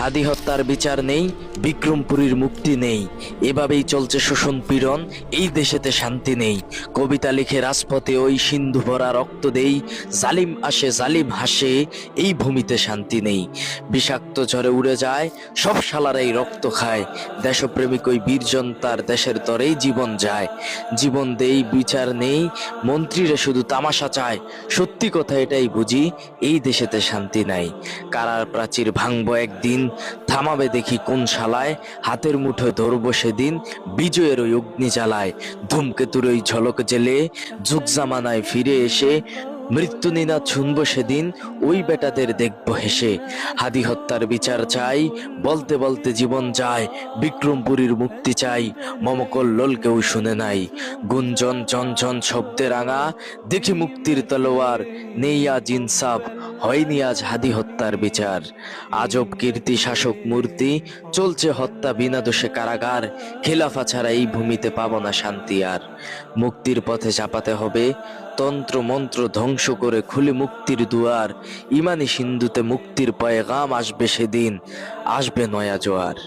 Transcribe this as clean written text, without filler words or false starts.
হাদি হত্যার বিচার নেই, বিক্রমপুরীর মুক্তি নেই, এভাবেই চলছে শোষণ পীড়ন, এই দেশেতে শান্তি নেই। কবিতা লিখে রাজপথে ওই সিন্ধু ভরা রক্ত দেই, জালিম আসে জালিম হাসে, এই ভূমিতে শান্তি নেই। বিষাক্ত ঝড়ে উড়ে যায় সব শালারাই রক্ত খায়, দেশপ্রেমিক ওই বীরজন তার দেশের তরেই জীবন যায়। জীবন দেই বিচার নেই, মন্ত্রীরা শুধু তামাশা চায়, সত্যি কথা এটাই বুঝি, এই দেশেতে শান্তি নাই। কারার প্রাচীর ভাঙবো একদিন, থামাবে দেখি কোন শালায়, হাতের মুঠোয় ধরবো সেদিন, বিজয়ের ওই অগ্নি জ্বালায়। ধূমকেতুর ওই ঝলক জেলে যুগ জামানায় ফিরে এসে মৃত্যু নিনাদ শুনবো সেদিন, ওই বেটাদের দেখবো হেসে। হাদি হত্যার বিচার চাই, বলতে বলতে জীবন যায়, বিক্রমপুরীর মুক্তি চাই, মমকল্লোল কেউ শুনে নাই। গুঞ্জন ঝনঝন শব্দে রাঙা, দেখি মুক্তির তলোয়ার, নেই আজ ইনসাফ, হয়নি আজ হাদি হত্যার বিচার। আজব কীর্তি শাসক মূর্তি, চলছে হত্যা বিনা দোষে কারাগার, খেলাফা ছাড়া এই ভূমিতে পাবো না শান্তি আর। মুক্তির পথে চাপাতে হবে তন্ত্র মন্ত্র ধ্বংস করে, খুলে মুক্তির দুয়ার, ইমানি সিন্ধুতে মুক্তির পয়গাম আসবে সেদিন, আসবে নয়া জোয়ার।